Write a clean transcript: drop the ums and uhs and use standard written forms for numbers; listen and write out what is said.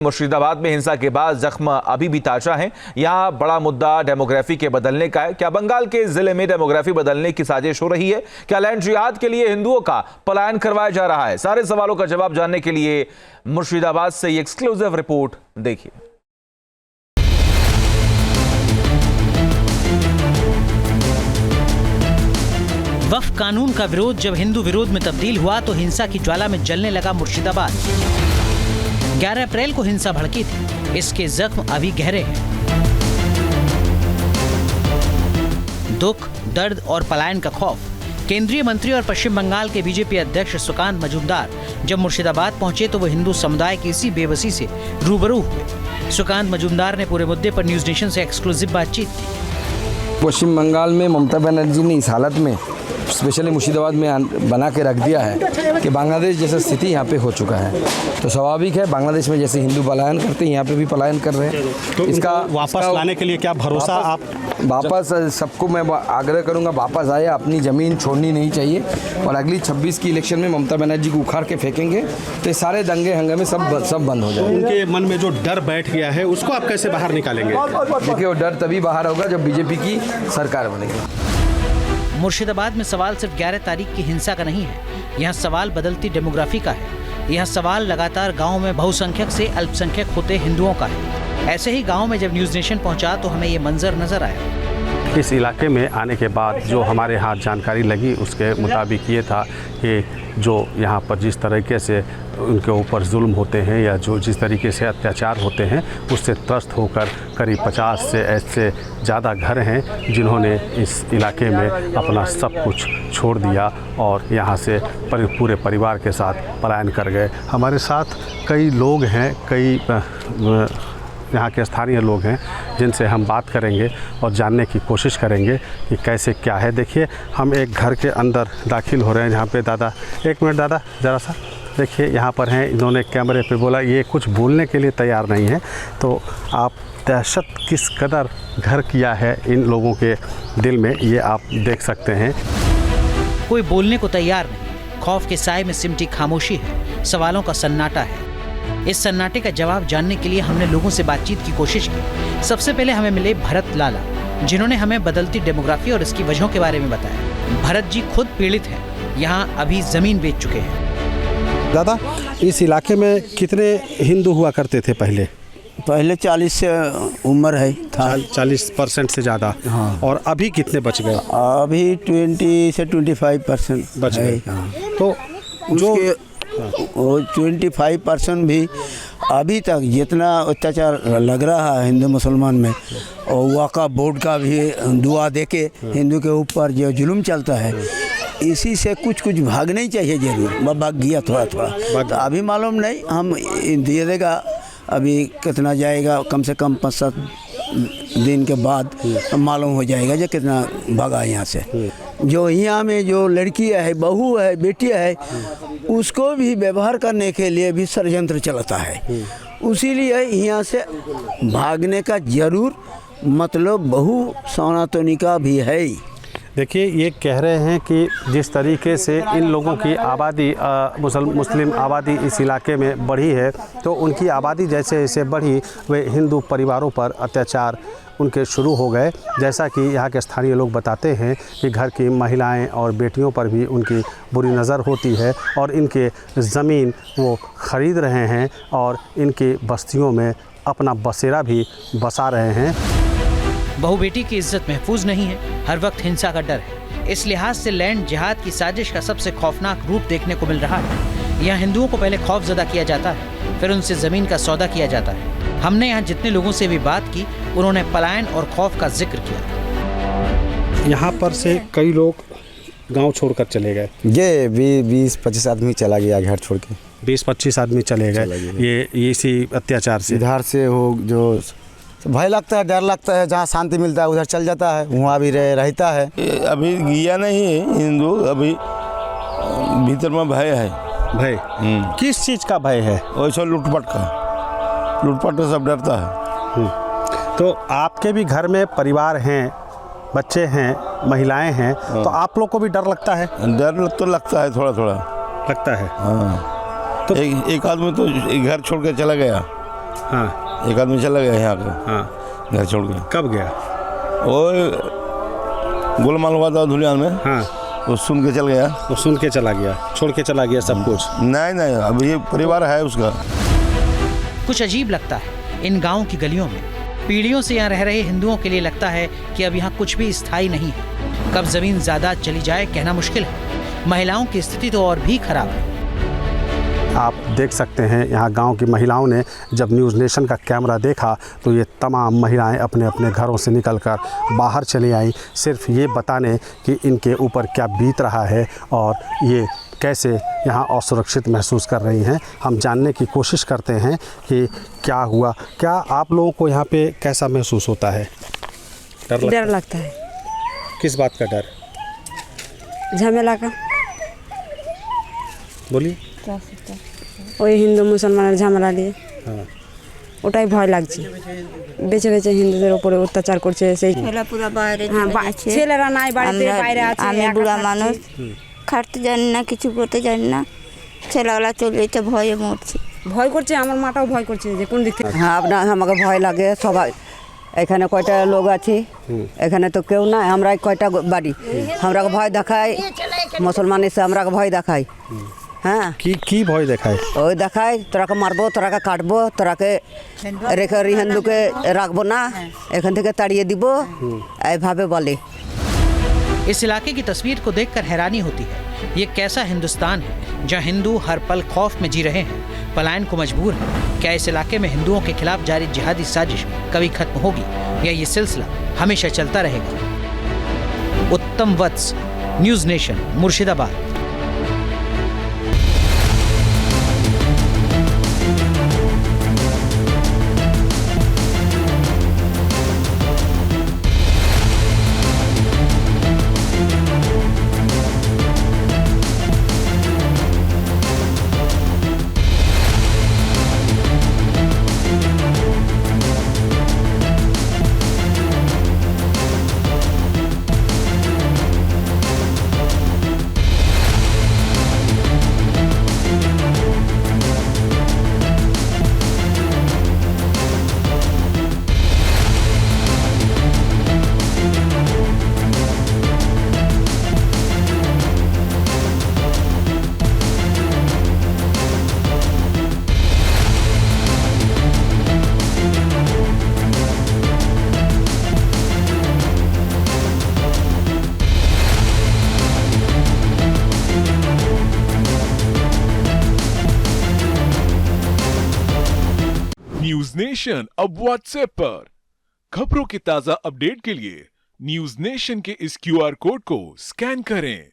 मुर्शिदाबाद में हिंसा के बाद जख्म अभी भी ताजा है। यहाँ बड़ा मुद्दा डेमोग्राफी के बदलने का है। क्या बंगाल के जिले में डेमोग्राफी बदलने की साजिश हो रही है? क्या लैंड जिहाद के लिए हिंदुओं का पलायन करवाया जा रहा है? सारे सवालों का जवाब जानने के लिए मुर्शिदाबाद से ये एक्सक्लूसिव रिपोर्ट देखिए। वक्फ कानून का विरोध जब हिंदू विरोध में तब्दील हुआ तो हिंसा की ज्वाला में जलने लगा मुर्शिदाबाद। 11 अप्रैल को हिंसा भड़की थी, इसके जख्म अभी गहरे हैं। दुख, दर्द और पलायन का खौफ। केंद्रीय मंत्री और पश्चिम बंगाल के बीजेपी अध्यक्ष सुकांत मजूमदार जब मुर्शिदाबाद पहुंचे तो वो हिंदू समुदाय की इसी बेबसी से रूबरू हुए। सुकांत मजूमदार ने पूरे मुद्दे पर न्यूज नेशन से एक्सक्लूसिव बातचीत की। पश्चिम बंगाल में ममता बनर्जी ने इस हालत में स्पेशली मुर्शिदाबाद में बना के रख दिया है कि बांग्लादेश जैसा स्थिति यहाँ पे हो चुका है। तो स्वाभाविक है, बांग्लादेश में जैसे हिंदू पलायन करते हैं यहाँ पे भी पलायन कर रहे हैं। तो इसका वापस लाने के लिए क्या भरोसा आप वापस सबको मैं आग्रह करूँगा वापस आए, अपनी ज़मीन छोड़नी नहीं चाहिए। और अगली 26 की इलेक्शन में ममता बनर्जी को उखाड़ के फेंकेंगे तो सारे दंगे हंगामे सब बंद हो जाएंगे। उनके मन में जो डर बैठ गया है उसको आप कैसे बाहर निकालेंगे? देखिए, वो डर तभी बाहर होगा जब बीजेपी की सरकार बनेगी। मुर्शिदाबाद में सवाल सिर्फ 11 तारीख की हिंसा का नहीं है, यहाँ सवाल बदलती डेमोग्राफी का है। यह सवाल लगातार गांव में बहुसंख्यक से अल्पसंख्यक होते हिंदुओं का है। ऐसे ही गांव में जब न्यूज नेशन पहुंचा तो हमें ये मंजर नजर आया। इस इलाके में आने के बाद जो हमारे हाथ जानकारी लगी उसके मुताबिक ये था कि जो यहाँ पर जिस तरीके से उनके ऊपर जुल्म होते हैं या जो जिस तरीके से अत्याचार होते हैं उससे त्रस्त होकर करीब 50 से ऐसे ज़्यादा घर हैं जिन्होंने इस इलाके में अपना सब कुछ छोड़ दिया और यहाँ से पूरे परिवार के साथ पलायन कर गए। हमारे साथ कई लोग हैं, कई यहाँ के स्थानीय लोग हैं जिनसे हम बात करेंगे और जानने की कोशिश करेंगे कि कैसे क्या है। देखिए, हम एक घर के अंदर दाखिल हो रहे हैं जहाँ पे दादा, एक मिनट दादा ज़रा सा देखिए, यहाँ पर हैं। इन्होंने कैमरे पे बोला ये कुछ बोलने के लिए तैयार नहीं है। तो आप दहशत किस कदर घर किया है इन लोगों के दिल में, ये आप देख सकते हैं। कोई बोलने को तैयार नहीं, खौफ के साए में सिमटी खामोशी है, सवालों का सन्नाटा है। इस सन्नाटे का जवाब जानने के लिए हमने लोगों से बातचीत की कोशिश की। सबसे पहले हमें मिले भरत लाला, जिन्होंने हमें बदलती डेमोग्राफी और इसकी वजहों के बारे में बताया। भरत जी खुद पीड़ित हैं, यहाँ अभी जमीन बेच चुके हैं। दादा, इस इलाके में कितने हिंदू हुआ करते थे पहले? 40 से उम्र है था, 40% से ज़्यादा। हाँ। और अभी कितने बच गए? अभी 20 से 25% बच गए। तो जो 25% भी अभी तक जितना अत्याचार लग रहा है हिंदू मुसलमान में, और वक़ा बोर्ड का भी दुआ देके हिंदू के ऊपर जो जुल्म चलता है, इसी से कुछ भागना ही चाहिए जरूर। भाग गया थोड़ा तो अभी मालूम नहीं, हम दे देगा अभी कितना जाएगा, कम से कम 5-7 दिन के बाद मालूम हो जाएगा जो कितना भागा यहाँ से। जो यहाँ में जो लड़की है, बहू है, बेटी है, उसको भी व्यवहार करने के लिए भी षड्यंत्र चलता है। उसीलिए यहाँ से भागने का जरूर मतलब बहु सनातनी का भी है। देखिए, ये कह रहे हैं कि जिस तरीके से इन लोगों की आबादी मुस्लिम आबादी इस इलाके में बढ़ी है, तो उनकी आबादी जैसे जैसे बढ़ी वे हिंदू परिवारों पर अत्याचार उनके शुरू हो गए। जैसा कि यहाँ के स्थानीय लोग बताते हैं कि घर की महिलाएं और बेटियों पर भी उनकी बुरी नज़र होती है और इनके ज़मीन वो ख़रीद रहे हैं और इनकी बस्तियों में अपना बसेरा भी बसा रहे हैं। बहू बेटी की इज्जत महफूज नहीं है, हर वक्त हिंसा का डर है। इस लिहाज से लैंड जिहाद की साजिश का सबसे खौफनाक रूप देखने को मिल रहा है। यहाँ हिंदुओं को पहले खौफजदा किया जाता है, फिर उनसे ज़मीन का सौदा किया जाता है। हमने यहाँ जितने लोगों से भी बात की, उन्होंने पलायन और खौफ का जिक्र किया। यहाँ पर से कई लोग गांव छोड़कर चले गए। ये 20-25 आदमी चला गया घर छोड़ के। 20-25 आदमी चले गए ये इसी अत्याचार से। इधर से हो जो भय लगता है, डर लगता है, जहाँ शांति मिलता है उधर चल जाता है, वहाँ भी रहता है। अभी गया नहीं है हिंदू, अभी भीतर में भय है। भय किस चीज़ का भय है? वैसे लूटपाट से सब डरता है। तो आपके भी घर में परिवार हैं, बच्चे हैं, महिलाएं हैं, तो आप लोग को भी डर लगता है? डर तो लगता है, थोड़ा थोड़ा लगता है। हाँ। तो एक आदमी तो घर छोड़ के चला गया। हाँ एक आदमी चला गया यहाँ का, हाँ। घर छोड़ के। कब गया? और गोलमाल हुआ था धुलियान में, हाँ। वो सुन के चल गया। वो सुन के चला गया, छोड़ के चला गया सब कुछ? नहीं, अब ये परिवार है उसका। कुछ अजीब लगता है इन गांव की गलियों में। पीढ़ियों से यहाँ रह रहे हिंदुओं के लिए लगता है कि अब यहाँ कुछ भी स्थायी नहीं है। कब जमीन जायदाद चली जाए कहना मुश्किल है। महिलाओं की स्थिति तो और भी खराब है। आप देख सकते हैं यहाँ गांव की महिलाओं ने जब न्यूज़ नेशन का कैमरा देखा तो ये तमाम महिलाएं अपने अपने घरों से निकलकर बाहर चली आईं, सिर्फ ये बताने कि इनके ऊपर क्या बीत रहा है और ये कैसे यहाँ असुरक्षित महसूस कर रही हैं। हम जानने की कोशिश करते हैं कि क्या हुआ। क्या आप लोगों को यहाँ पे कैसा महसूस होता है? डर लगता है। किस बात का डर? झमेला का। बोलिए। ওই হিন্দু মুসলমানের ঝামেলা নিয়ে हाँ। ওটাই ভয় লাগছে। বেঁচে বেঁচে হিন্দুদের উপরে অত্যাচার করছে সেই পুরা বাইরে হ্যাঁ, আছে। ছেলেরা নাই বাড়িতে, বাইরে আছে। আমি একা বুড়া থাকছি। মানুষ, খাটতে জানি না, কিছু করতে জানি না, ছেলেগুলা চলে যেতে ভয়ে মরছি। ভয় করছে, আমার মাটাও ভয় করছে যে কোন দিক থেকে। হ্যাঁ, আপনার আমাকে ভয় লাগে সবাই। এখানে কয়টা লোক আছি, এখানে তো কেউ নাই, আমরা কয়টা বাড়ি, আমরা ভয় দেখাই, মুসলমান এসে আমরা ভয় দেখাই। হ্যাঁ, কি ভয় দেখায়? ওই দেখাই তোরাকে মারবো, তোরাকে কাটবো, তোরাকে রেখে হিন্দুকে রাখবো না, এখান থেকে তাড়িয়ে দিব, এইভাবে বলে। इस इलाके की तस्वीर को देखकर हैरानी होती है। ये कैसा हिंदुस्तान है जहां हिंदू हर पल खौफ में जी रहे हैं, पलायन को मजबूर है। क्या इस इलाके में हिंदुओं के खिलाफ जारी जिहादी साजिश कभी खत्म होगी या ये सिलसिला हमेशा चलता रहेगा? Uttam Vats, news nation, Murshidabad. News nation अब व्हाट्सएप पर। खबरों के ताजा अपडेट के लिए न्यूज नेशन के इस QR कोड को स्कैन करें।